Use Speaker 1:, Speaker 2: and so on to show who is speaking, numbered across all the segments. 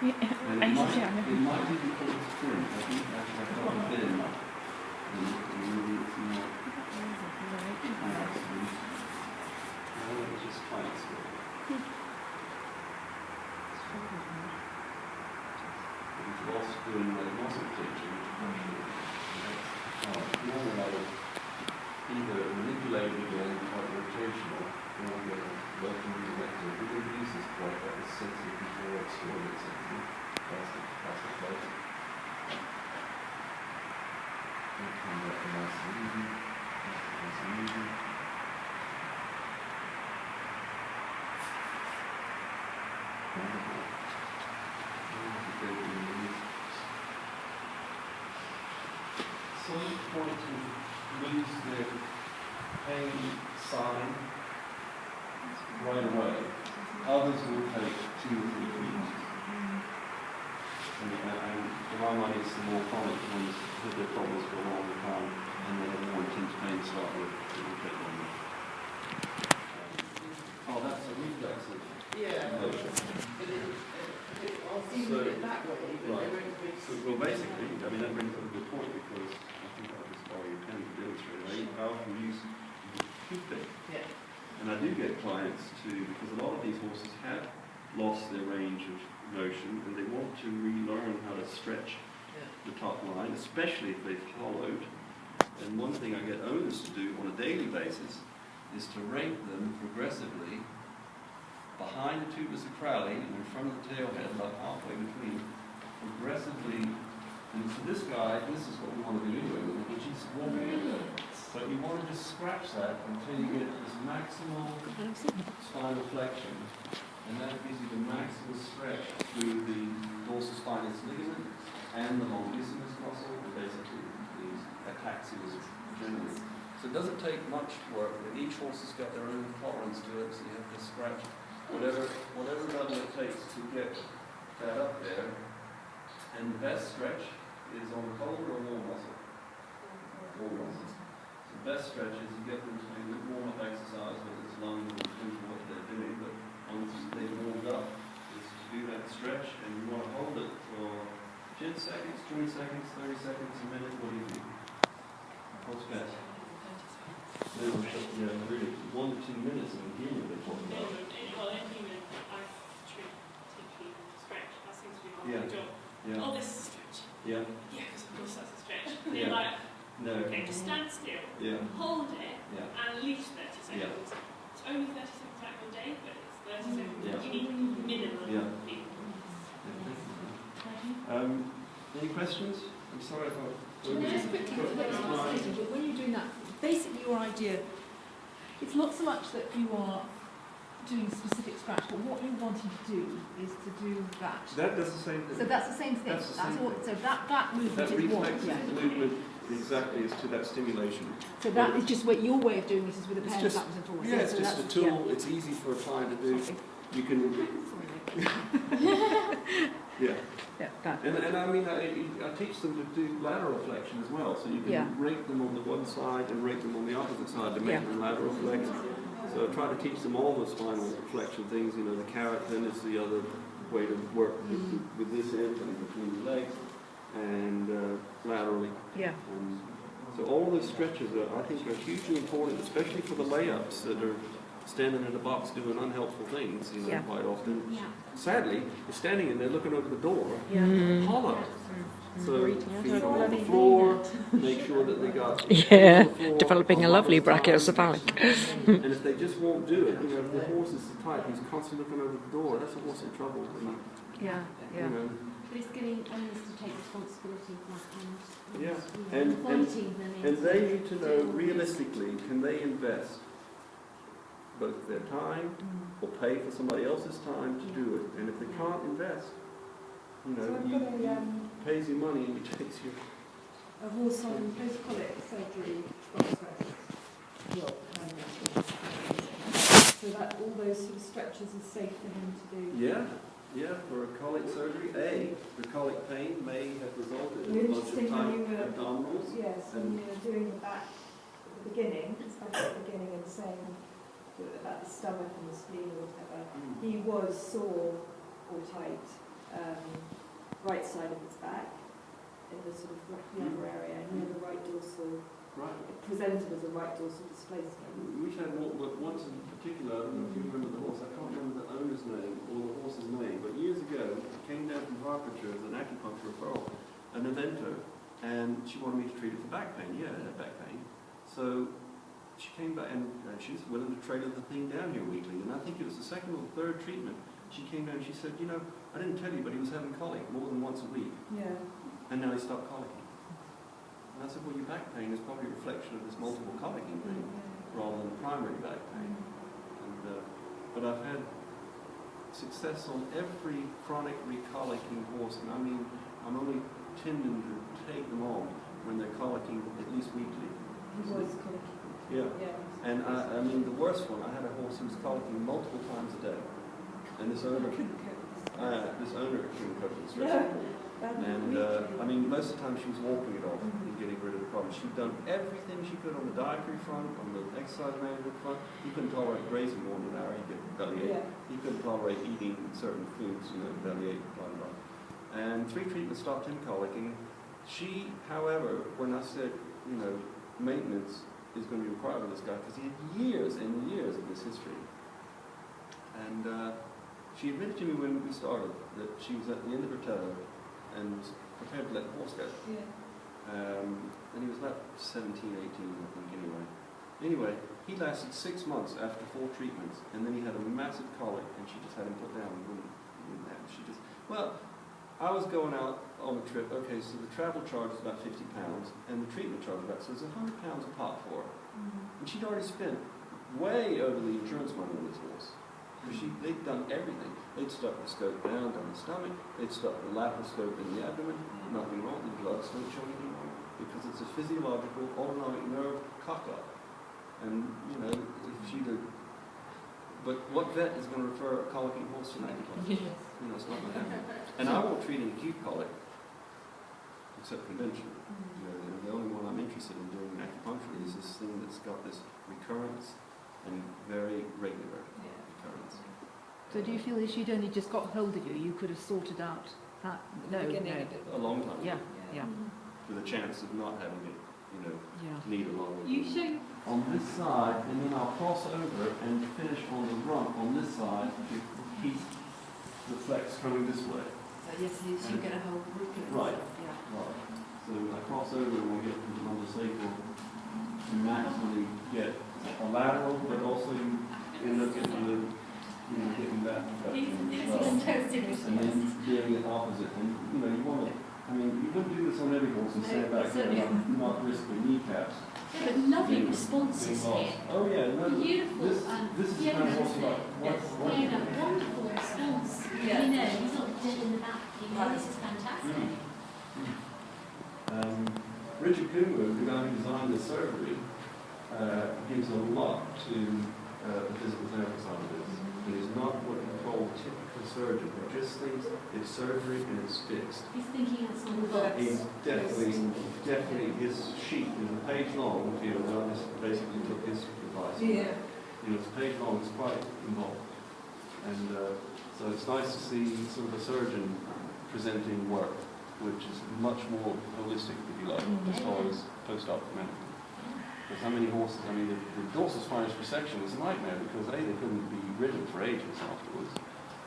Speaker 1: Yeah,
Speaker 2: And it might even cause a sprint. I think actually I've got a bin. And maybe it's not. It's just quite small. It's lost doing what it wasn't teaching. Normally I would either manipulate it again, quite rotational, or get working with the vector. We didn't use this quite, but it's sensitive before it's stored it sensitive. That's the place. Come back to nice and easy. Nice and easy. Wonderful. Some point to lose the pain sign right away. Others will take 2 or 3 weeks. And to my mind, it's the more chronic ones with their problems for a longer time, and then the more intense pain start with, it will take longer. Oh, that's a reflexive motion.
Speaker 3: I'll see it that way, but
Speaker 2: Right.
Speaker 3: they won't be.
Speaker 2: So, well, basically, I mean, that brings up a good point, because I think I'll just borrow your pen to demonstrate. I often use toothpick.
Speaker 3: Yeah.
Speaker 2: And I do get clients because a lot of these horses have lost their range of motion, and they want to relearn how to stretch the top line, especially if they've hollowed. And one thing I get owners to do on a daily basis is to rake them progressively behind the tubus sacrali and in front of the tailhead, about halfway between, progressively. And for this guy, this is what we want to do anyway, which is walking in. But you want to just scratch that until you get this maximal spinal flexion, and that gives you the maximal stretch through the dorsal spinous ligament and the longissimus muscle, and basically the ataxias generally. So it doesn't take much work, but each horse has got their own tolerance to it, so you have to scratch whatever level it takes to get that up there. And the best stretch is on the collar or wall muscle. Wall muscle. The best stretch is you get them to do warm-up exercise, whether it's lunge or depends on what they're doing, but once they've warmed up, is to do that stretch, and you want to hold it for 10 seconds, 20 seconds, 30 seconds, a minute. What do you think? What's best? Yeah, really, 1 to 2 minutes in the beginning they're talking about.
Speaker 4: Well, anything that I treat stretch, that seems to be my job.
Speaker 2: Yeah.
Speaker 4: Oh, this is a stretch.
Speaker 2: Yeah.
Speaker 4: Yeah, because of course that's a stretch. And
Speaker 2: Yeah.
Speaker 4: you're like,
Speaker 2: No.
Speaker 4: okay, just stand still,
Speaker 2: Yeah.
Speaker 4: hold it,
Speaker 2: Yeah.
Speaker 4: and at least 30 seconds. It's only 30 seconds out of a day, but it's 30 seconds.
Speaker 2: Yeah.
Speaker 4: You need minimum people.
Speaker 2: Any questions? I'm sorry if I...
Speaker 1: Just quickly, but when you're doing that, basically your idea, it's not so much that you are doing specific scratch, but what you're wanting to do is to do that.
Speaker 2: That does the same thing.
Speaker 1: So that's the same thing.
Speaker 2: That's the same
Speaker 1: what,
Speaker 2: thing.
Speaker 1: so that movement
Speaker 2: That
Speaker 1: is what.
Speaker 2: reflexive movement exactly is to that stimulation.
Speaker 1: So that is just what your way of doing this is with a
Speaker 2: It's
Speaker 1: pen
Speaker 2: just-
Speaker 1: backwards and forwards.
Speaker 2: Yeah, it's
Speaker 1: so
Speaker 2: just a
Speaker 1: that's-
Speaker 2: tool. It's easy for a client to do.
Speaker 1: Sorry.
Speaker 2: You can... Yeah.
Speaker 1: Yeah, that.
Speaker 2: And I mean, I teach them to do lateral flexion as well. So you can rake them on the one side and rake them on the opposite side to make them lateral flex. So I try to teach them all the spinal flexion things. You know, the keratin is the other way to work with this end and between the legs, and laterally.
Speaker 1: Yeah.
Speaker 2: So all of those stretches I think are hugely important, especially for the layups that are standing in a box doing unhelpful things, you know, quite often.
Speaker 1: Yeah.
Speaker 2: Sadly, they're standing in there looking over the door, hollow. So feet on the floor, make sure that they got
Speaker 5: Developing a lovely brachiocephalic.
Speaker 2: And if they just won't do it, you know, if the horse is the type who's constantly looking over the door, that's a horse in trouble.
Speaker 1: Yeah, yeah.
Speaker 2: You know.
Speaker 6: But it's getting owners to take responsibility for that
Speaker 2: Yeah.
Speaker 6: and
Speaker 2: And they need to know realistically, can they invest both their time or pay for somebody else's time to do it? And if they can't invest, you know, you pays you money and he takes you.
Speaker 3: A horse on post-colic surgery, so that all those sort of stretches are safe for him to do.
Speaker 2: Yeah, for a colic surgery, the colic pain may have resulted in a bunch of
Speaker 3: Interesting when
Speaker 2: tight
Speaker 3: you were,
Speaker 2: abdominals.
Speaker 3: yes, when you were doing the back at the beginning, especially at the beginning and saying about the stomach and the spleen or whatever, he was sore or tight right side of its back, in the sort of the upper area, near the right dorsal,
Speaker 2: Right.
Speaker 3: presented as a right dorsal displacement.
Speaker 2: We've had more, but once in particular, I don't know if you remember the horse, I can't remember the owner's name or the horse's name, but years ago, I came down from Hertfordshire as an acupuncture referral, an eventer, and she wanted me to treat it for back pain. Yeah, I had back pain. So she came back, and she was willing to trade the thing down here weekly, and I think it was the second or third treatment. She came down and she said, you know, I didn't tell you, but he was having colic more than once a week,
Speaker 3: Yeah.
Speaker 2: and now he stopped colicking. And I said, well, your back pain is probably a reflection of this multiple colicking thing, rather than primary back pain. And, but I've had success on every chronic recolicking horse, and I mean, I'm only tending to take them on when they're colicking at least weekly.
Speaker 3: He was colicky.
Speaker 2: Yeah.
Speaker 3: Yeah.
Speaker 2: And I mean, the worst one, I had a horse who was colicking multiple times a day, and this owner couldn't cope with the stress. And I mean, most of the time she was walking it off and getting rid of the problem. She'd done everything she could on the dietary front, on the exercise management front. He couldn't tolerate grazing more than an hour. He could bellyache. He couldn't tolerate eating certain foods, you know, bellyache, blah, blah, blah. And 3 treatments stopped him colicking. She, however, when I said, you know, maintenance is going to be required with this guy, because he had years and years of this history. And she admitted to me when we started that she was at the end of her tether and was prepared to let the horse go.
Speaker 3: Yeah.
Speaker 2: And he was about 17, 18, I think, anyway. Anyway, he lasted 6 months after 4 treatments, and then he had a massive colic, and she just had him put down and wouldn't have. She just, well, I was going out on a trip, okay, so the travel charge is about £50, and the treatment charge is about, so it's £100 a pot for her. And she'd already spent way over the insurance money on this horse. Because they'd done everything. They'd stuck the scope down the stomach, they'd stuck the laparoscope in the abdomen, nothing wrong, the bloods don't show anything wrong. Because it's a physiological autonomic nerve cock-up. And, you know, if she'd have... But what vet is going to refer a colicking horse to an acupuncture?
Speaker 1: Yes.
Speaker 2: You know, it's not going to happen. And I won't treat an acute colic, except conventional. You know, the only one I'm interested in doing acupuncture is this thing that's got this recurrence and very regular recurrence.
Speaker 1: So do you feel if she'd only just got hold of you, you could have sorted out that? No, no.
Speaker 2: A long time.
Speaker 1: Yeah, yeah.
Speaker 2: With a chance of not having it, you know,
Speaker 1: Yeah.
Speaker 2: need a long.
Speaker 4: You show
Speaker 2: On this side, and then I'll cross over and finish on the rump on this side to keep the flex coming this way.
Speaker 1: So yes, you get a whole group of
Speaker 2: Right.
Speaker 1: Yeah.
Speaker 2: Right. So when I cross over and we get to the monosacral, you maximally get a lateral, but also you end up getting the, you know, getting that flexion as well. And then doing it opposite. And, you know, you want to, I mean, you wouldn't do this on every horse and stand back there and not risk the kneecaps.
Speaker 6: Yeah, but lovely responses
Speaker 2: being lost.
Speaker 6: here.
Speaker 2: Oh yeah, no,
Speaker 6: Beautiful.
Speaker 2: this is the kind of horse you like.
Speaker 6: Yeah, no, wonderful response.
Speaker 1: Yeah.
Speaker 6: You know, he's not dead in the back. You know, this is fantastic.
Speaker 2: Richard Coombe, the guy who designed the surgery, gives a lot to the physical therapy side of this. It is not what you call typical surgeon. He just thinks it's surgery and it's fixed.
Speaker 6: He's thinking outside the box.
Speaker 2: He's definitely, his sheet is a page long, you know, I just basically took his advice.
Speaker 1: Yeah.
Speaker 2: You know, it's a page long, it's quite involved. And so it's nice to see sort of a surgeon presenting work, which is much more holistic, if you like, as far as post-op medicine. Because how many horses, I mean, the dorsal spinous resection was a nightmare because A, they couldn't be ridden for ages afterwards.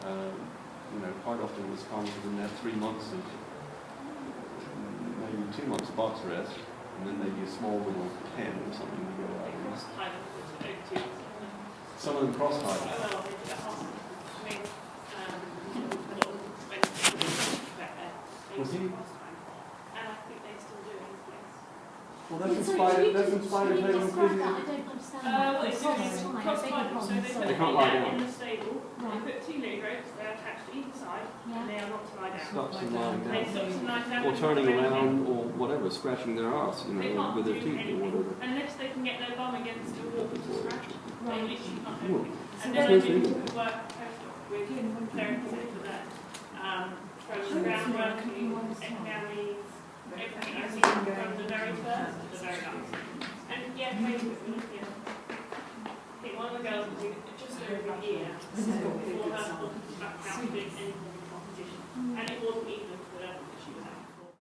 Speaker 2: You know, quite often it was common for them to have 3 months of, maybe 2 months box rest, and then maybe a small little pen or something to go out with. Some of them cross-type. Was he?
Speaker 4: And I think they still do it, yes.
Speaker 2: Well, that's in spite of
Speaker 6: Can you
Speaker 2: taking
Speaker 6: describe
Speaker 2: physio.
Speaker 6: that? I don't understand
Speaker 4: What
Speaker 6: that.
Speaker 4: they do is cross-type, so they put
Speaker 2: They
Speaker 4: a
Speaker 2: can't
Speaker 4: leg
Speaker 2: lie down.
Speaker 4: in the stable, they
Speaker 6: Right.
Speaker 4: put 2 leg ropes, they're attached to either side, and they are not to lie down.
Speaker 2: Stops them lying
Speaker 4: They
Speaker 2: down.
Speaker 4: stop them lying down.
Speaker 2: Or turning around, or whatever, scratching their ass, you
Speaker 4: They
Speaker 2: know,
Speaker 4: can't
Speaker 2: with
Speaker 4: do
Speaker 2: their teeth or
Speaker 4: anything,
Speaker 2: whatever.
Speaker 4: unless they can get their bum against a wall to scratch. They literally can't do
Speaker 2: Well,
Speaker 4: anything.
Speaker 1: So
Speaker 4: And
Speaker 1: then
Speaker 4: then I
Speaker 2: that's
Speaker 4: do
Speaker 2: it.
Speaker 4: work post-op with therapists after that. From ground working, economies, everything. I see from the very first to the very last. And yeah, maybe yeah. I think one of the girls was just over a year before her back out doing anything.